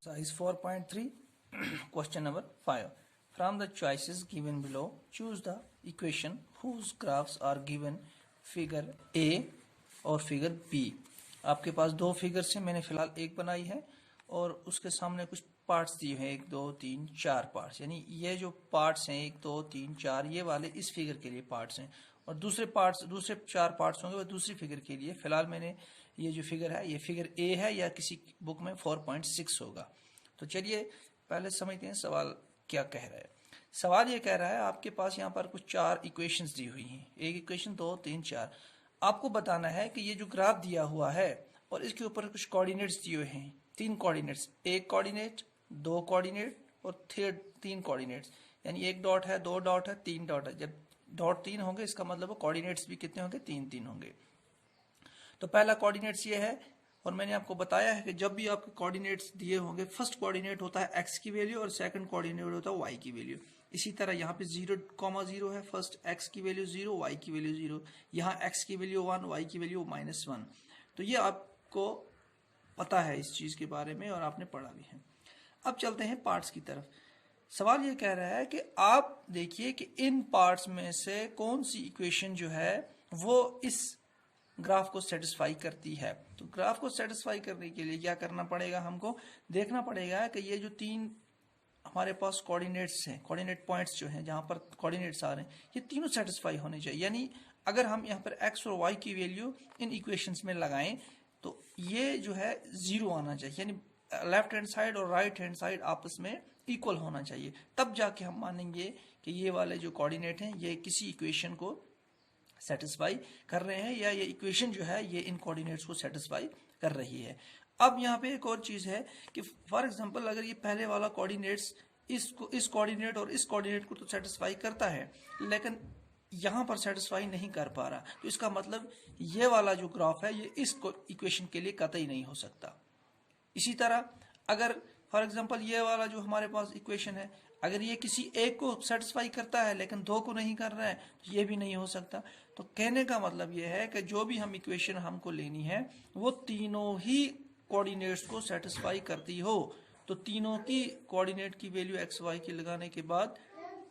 Size 4.3 question number 5. From the choices given below, choose the equation whose graphs are given figure A और figure B. आपके पास दो figures हैं, मैंने फिलहाल एक बनाई है और उसके सामने कुछ पार्ट्स दिए हैं, 1 2 3 4 पार्ट्स, यानी ये जो पार्ट्स हैं 1 2 3 4 ये वाले इस फिगर के लिए पार्ट्स हैं और दूसरे 4 पार्ट्स होंगे वो दूसरी फिगर के लिए। फिलहाल मैंने ये जो फिगर है ये फिगर ए है या किसी बुक में 4.6 होगा। तो चलिए पहले समझते हैं सवाल क्या कह रहा है। सवाल ये कह रहा है आपके पास यहाँ पर कुछ 4 इक्वेशंस दी हुई हैं, एक इक्वेशन 2 3 4। आपको बताना है कि ये जो ग्राफ दिया हुआ है और इसके ऊपर कुछ कोऑर्डिनेट्स दिए हुए हैं, 3 कोऑर्डिनेट्स, 1 कोऑर्डिनेट 2 कोऑर्डिनेट और 3 कोऑर्डिनेट्स, यानी 1 डॉट है 2 डॉट है 3 डॉट है। जब डॉट 3 होंगे इसका मतलब कोऑर्डिनेट्स भी कितने होंगे, 3 3 होंगे। तो पहला कोऑर्डिनेट्स ये है और मैंने आपको बताया है कि जब भी आपके कोऑर्डिनेट्स दिए होंगे फर्स्ट कोऑर्डिनेट होता है x की वैल्यू और सेकंड कोऑर्डिनेट होता है y की वैल्यू। इसी तरह यहाँ पे 0,0 है, फर्स्ट x की वैल्यू 0 y की वैल्यू 0, यहाँ x की वैल्यू 1 y की वैल्यू -1। तो ये आपको पता है इस चीज के बारे में और आपने पढ़ा भी है। अब चलते हैं पार्ट्स की तरफ। सवाल ये कह रहा है कि आप देखिए कि इन पार्ट्स में से कौन सी इक्वेशन जो है वो इस ग्राफ को सेटिस्फाई करती है। तो ग्राफ को सेटिस्फाई करने के लिए क्या करना पड़ेगा, हमको देखना पड़ेगा कि ये जो 3 हमारे पास कोऑर्डिनेट्स हैं, कोऑर्डिनेट पॉइंट्स जो हैं जहां पर कोऑर्डिनेट्स आ रहे हैं, ये तीनों सेटिस्फाई होने चाहिए। यानी अगर हम यहाँ पर x और y की वैल्यू इन इक्वेशंस में लगाएं तो ये जो है 0 आना चाहिए, यानी लेफ्ट हैंड साइड और राइट हैंड साइड आपस में इक्वल होना चाहिए। तब जाके हम मानेंगे कि ये वाले जो कोऑर्डिनेट हैं ये किसी इक्वेशन को सेटिस्फाई कर रहे हैं या ये इक्वेशन जो है ये इन कोऑर्डिनेट्स को सेटिस्फाई कर रही है। अब यहाँ पे एक और चीज है कि फॉर एग्जांपल अगर ये पहले वाला कोऑर्डिनेट्स इस कोऑर्डिनेट और इस कोऑर्डिनेट को तो सेटिस्फाई करता है लेकिन यहाँ पर सेटिस्फाई नहीं कर पा रहा, तो इसका मतलब ये वाला जो ग्राफ है ये इस इक्वेशन के लिए कतई नहीं हो सकता। इसी तरह अगर फॉर एग्जांपल ये वाला जो हमारे पास इक्वेशन है अगर ये किसी एक को सेटिस्फाई करता है लेकिन 2 को नहीं कर रहा है तो ये भी नहीं हो सकता। तो कहने का मतलब ये है कि जो भी हम इक्वेशन हमको लेनी है वो तीनों ही कोऑर्डिनेट्स को सेटिस्फाई करती हो। तो तीनों की कोऑर्डिनेट की वैल्यू एक्स वाई की लगाने के बाद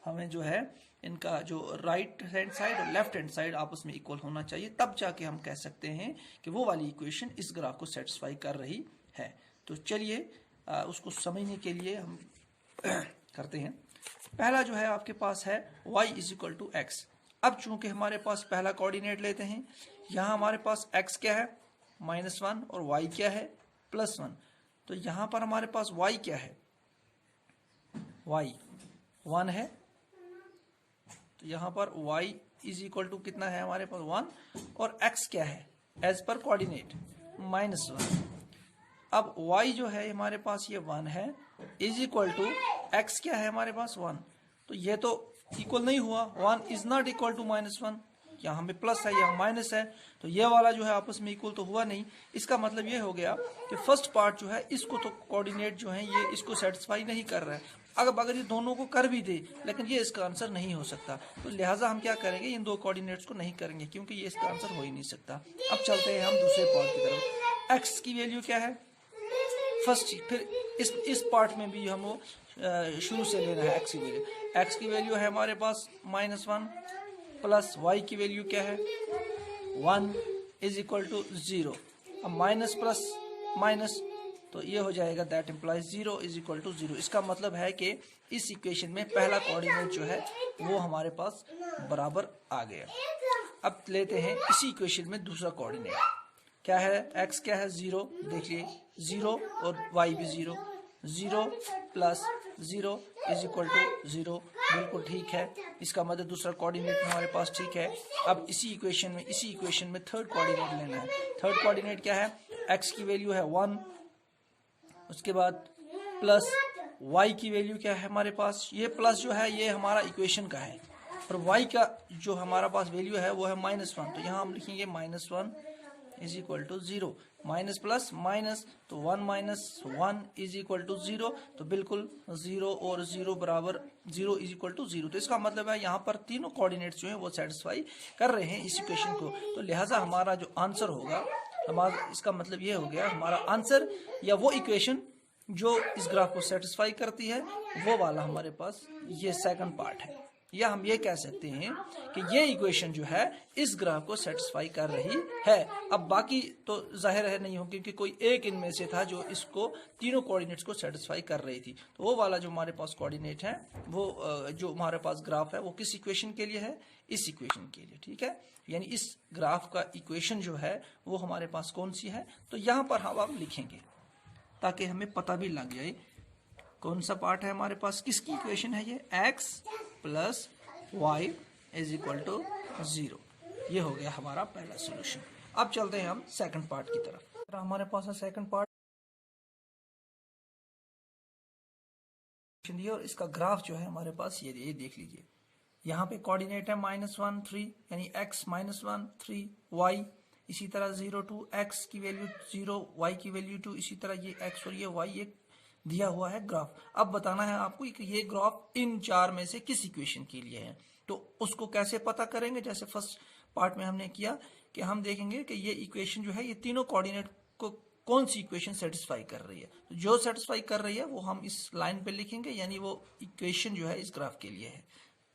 हमें जो है इनका जो राइट हैंड साइड और लेफ्ट हैंड साइड आपस में इक्वल होना चाहिए, तब जाके हम कह सकते हैं कि वो वाली इक्वेशन इस ग्राफ को सेटिस्फाई कर रही है। तो चलिए उसको समझने के लिए हम करते हैं। पहला जो है आपके पास है y = x। अब चूंकि हमारे पास पहला कोऑर्डिनेट लेते हैं, यहाँ हमारे पास x क्या है -1 और y क्या है +1। तो यहाँ पर हमारे पास y क्या है, y 1 है, तो यहाँ पर y = कितना है हमारे पास 1 और x क्या है एज पर कोऑर्डिनेट -1। अब y जो है हमारे पास ये 1 है = x क्या है हमारे पास 1, तो ये तो इक्वल नहीं हुआ, 1 इज नॉट इक्वल टू -1, यहाँ पे प्लस है यहाँ माइनस है, तो ये वाला जो है आपस में इक्वल तो हुआ नहीं। इसका मतलब ये हो गया कि फर्स्ट पार्ट जो है इसको तो कोऑर्डिनेट जो है ये इसको सेटिस्फाई नहीं कर रहा है। अगर ये दोनों को कर भी दे लेकिन ये इसका आंसर नहीं हो सकता, तो लिहाजा हम क्या करेंगे, इन 2 कोऑर्डिनेट्स को नहीं करेंगे क्योंकि ये इसका आंसर हो ही नहीं सकता। अब चलते हैं हम दूसरे पार्ट की तरफ। एक्स की वैल्यू क्या है फर्स्ट, फिर इस पार्ट में भी हम शुरू से लेना है एक्स की वैल्यू। एक्स की वैल्यू है हमारे पास -1 प्लस वाई की वैल्यू क्या है 1 = 0। अब माइनस प्लस माइनस तो ये हो जाएगा दैट इम्प्लाइज 0 = 0। इसका मतलब है कि इस इक्वेशन में पहला कोऑर्डिनेट जो है वो हमारे पास बराबर आ गया। अब लेते हैं इसी इक्वेशन में दूसरा कोऑर्डिनेट क्या है, x क्या है 0, देखिए 0 और y भी 0, 0 + 0 = 0, बिल्कुल ठीक है। इसका मतलब दूसरा कोऑर्डिनेट हमारे पास ठीक है। अब इसी इक्वेशन में थर्ड कोऑर्डिनेट लेना है। थर्ड कोऑर्डिनेट क्या है, x की वैल्यू है 1, उसके बाद प्लस y की वैल्यू क्या है हमारे पास, ये प्लस जो है ये हमारा इक्वेशन का है और y का जो हमारा पास वैल्यू है वो है -1, तो यहाँ हम लिखेंगे -1 = 0, माइनस प्लस माइनस तो 1 - 1 = 0, तो बिल्कुल 0 और 0 बराबर 0 = 0। तो इसका मतलब है यहाँ पर तीनों कोऑर्डिनेट्स जो हैं वो सेटिस्फाई कर रहे हैं इस इक्वेशन को। तो लिहाजा हमारा जो आंसर होगा हमारा इसका मतलब ये हो गया हमारा आंसर या वो इक्वेशन जो इस ग्राफ को सेटिस्फाई करती है वो वाला हमारे पास ये सेकंड पार्ट है, या हम ये कह सकते हैं कि ये इक्वेशन जो है इस ग्राफ को सेटिस्फाई कर रही है। अब बाकी तो जाहिर है नहीं हो, क्योंकि कोई एक इनमें से था जो इसको तीनों कोऑर्डिनेट्स को सेटिस्फाई कर रही थी। तो वो वाला जो हमारे पास कोऑर्डिनेट है वो जो हमारे पास ग्राफ है वो किस इक्वेशन के लिए है, इस इक्वेशन के लिए। ठीक है, यानी इस ग्राफ का इक्वेशन जो है वो हमारे पास कौन सी है, तो यहाँ पर हम लिखेंगे ताकि हमें पता भी लग जाए कौन सा पार्ट है हमारे पास, किसकी इक्वेशन है ये, x plus y is equal to 0। ये हो गया हमारा पहला सॉल्यूशन। अब चलते हैं हम सेकंड पार्ट की तरफ। हमारे पास है सेकंड पार्ट और इसका ग्राफ जो है हमारे पास ये देख लीजिए, यहाँ पे कोऑर्डिनेट है -1 3, यानी x -1 3 y, इसी तरह 0 2 x की वैल्यू 0 y की वैल्यू 2, इसी तरह ये x और ये y एक दिया हुआ है ग्राफ। अब बताना है आपको कि ये ग्राफ इन चार में से किस इक्वेशन के लिए है, तो उसको कैसे पता करेंगे। जैसे फर्स्ट पार्ट में हमने किया कि हम देखेंगे कि ये इक्वेशन जो है ये तीनों कोऑर्डिनेट को कौन सी इक्वेशन सेटिस्फाई कर रही है, तो जो सेटिस्फाई कर रही है वो हम इस लाइन पे लिखेंगे, यानी वो इक्वेशन जो है इस ग्राफ के लिए है।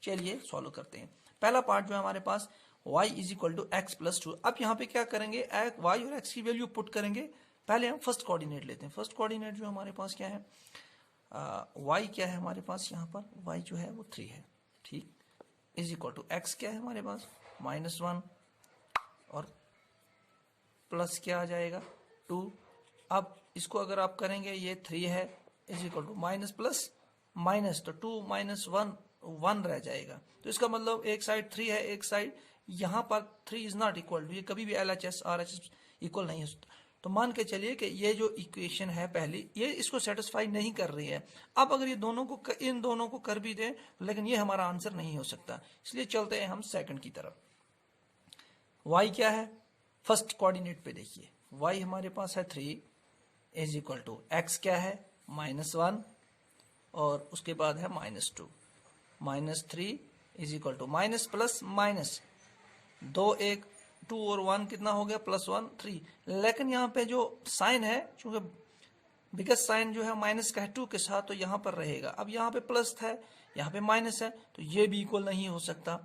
चलिए सॉल्व करते हैं। पहला पार्ट जो है हमारे पास y is equal to x plus 2। अब यहाँ पे क्या करेंगे, y और x की वैल्यू पुट करेंगे। पहले हम फर्स्ट कोऑर्डिनेट लेते हैं। फर्स्ट कोऑर्डिनेट जो हमारे पास क्या है, y क्या है हमारे पास, यहाँ पर y जो है वो 3 है, ठीक, इज इक्वल टू x क्या है हमारे पास -1 और प्लस क्या आ जाएगा 2। अब इसको अगर आप करेंगे ये 3 है is equal to minus plus minus, तो 2 - 1 1 रह जाएगा। तो इसका मतलब एक साइड 3 है, एक साइड यहाँ पर 3 इज नॉट इक्वल टू, ये कभी भी LHS RHS इक्वल नहीं हो सकता। तो मान के चलिए कि ये जो इक्वेशन है पहली, ये इसको सेटिस्फाई नहीं कर रही है। अब अगर ये दोनों को इन दोनों को कर भी दें, लेकिन ये हमारा आंसर नहीं हो सकता। इसलिए चलते हैं हम सेकंड की तरफ। y क्या है, फर्स्ट कोऑर्डिनेट पे देखिए, y हमारे पास है 3 इज इक्वल टू x क्या है -1 और उसके बाद है -2, -3 is equal to minus plus minus 2 1 2 और 1 कितना हो गया +1 3। लेकिन यहाँ पे जो साइन है, चूंकि बिगेस्ट साइन जो है माइनस का है 2 के साथ, तो यहाँ पर रहेगा। अब यहाँ पे प्लस है, यहाँ पे माइनस है, तो ये भी इक्वल नहीं हो सकता।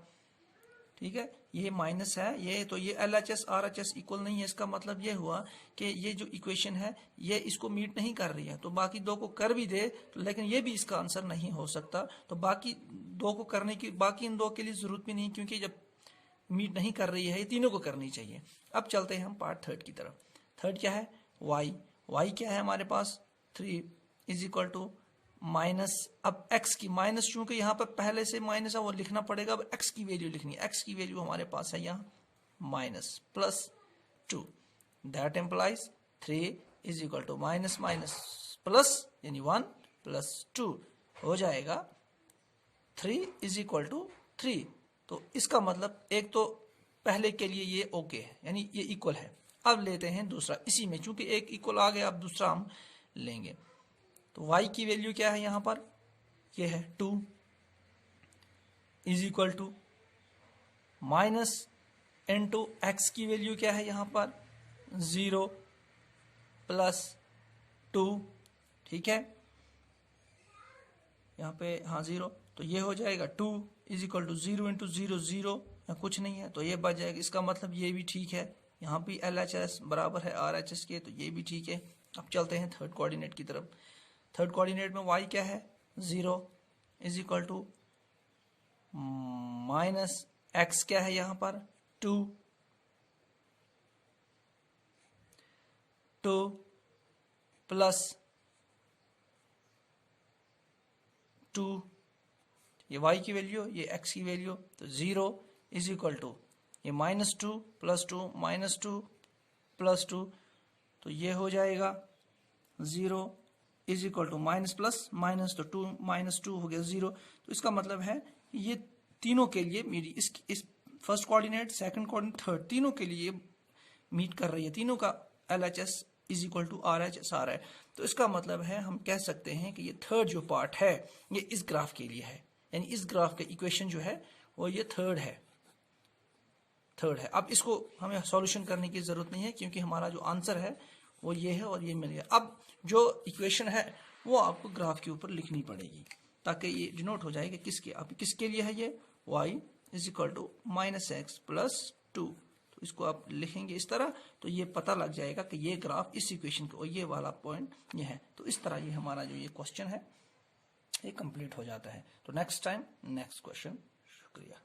ठीक है, ये माइनस है ये, तो ये LHS RHS इक्वल नहीं है। इसका मतलब ये हुआ कि ये जो इक्वेशन है ये इसको मीट नहीं कर रही है। तो बाकी दो को कर भी दे तो लेकिन ये भी इसका आंसर नहीं हो सकता। तो बाकी दो को करने की, बाकी इन दो के लिए जरूरत भी नहीं, क्योंकि जब मीट नहीं कर रही है ये तीनों को करनी चाहिए। अब चलते हैं हम पार्ट थर्ड की तरफ। थर्ड क्या है, y क्या है हमारे पास 3 इज इक्वल टू माइनस, अब x की माइनस, चूंकि यहाँ पर पहले से माइनस है वो लिखना पड़ेगा। अब x की वैल्यू लिखनी है, x की वैल्यू हमारे पास है यहाँ -+2, that implies 3 is equal to minus minus plus, यानी 1 + 2 हो जाएगा 3 इज इक्वल टू 3। तो इसका मतलब एक तो पहले के लिए ये ओके है, यानी ये इक्वल है। अब लेते हैं दूसरा, इसी में चूंकि एक इक्वल आ गया, अब दूसरा हम लेंगे। तो y की वैल्यू क्या है यहाँ पर, ये है 2 is equal to minus into x की वैल्यू क्या है यहाँ पर 0 + 2, ठीक है, यहाँ पे हाँ 0, तो ये हो जाएगा 2 इज इक्वल टू 0 × 0 0, या कुछ नहीं है तो ये बच जाएगा। इसका मतलब ये भी ठीक है, यहाँ भी LHS बराबर है RHS के, तो ये भी ठीक है। अब चलते हैं थर्ड कोऑर्डिनेट की तरफ। थर्ड कोऑर्डिनेट में y क्या है 0 is equal to minus x क्या है यहाँ पर 2 प्लस 2, ये y की वैल्यू, ये x की वैल्यू, तो 0 इज इक्वल टू ये -2 + 2 -2 + 2, तो ये हो जाएगा 0 is equal to minus plus minus, तो 2 - 2 हो गया 0। तो इसका मतलब है ये तीनों के लिए मेरी इस first coordinate, second coordinate, third, तीनों के लिए मीट कर रही है। तीनों का LHS is equal to RHS आ रहा है। तो इसका मतलब है हम कह सकते हैं कि ये थर्ड जो पार्ट है ये इस ग्राफ के लिए है, यानी इस ग्राफ का इक्वेशन जो है वो ये थर्ड है। थर्ड है। अब इसको हमें सॉल्यूशन करने की जरूरत नहीं है क्योंकि हमारा जो आंसर है वो ये है और ये मिल गया। अब जो इक्वेशन है वो आपको ग्राफ के ऊपर लिखनी पड़ेगी ताकि ये डिनोट हो जाए कि किसके, अब किसके लिए है ये, y is equal to -x + 2। तो इसको आप लिखेंगे इस तरह, तो ये पता लग जाएगा कि ये ग्राफ इस इक्वेशन को, ये वाला पॉइंट ये है। तो इस तरह ये हमारा जो ये क्वेश्चन है ये कंप्लीट हो जाता है। तो नेक्स्ट टाइम नेक्स्ट क्वेश्चन। शुक्रिया।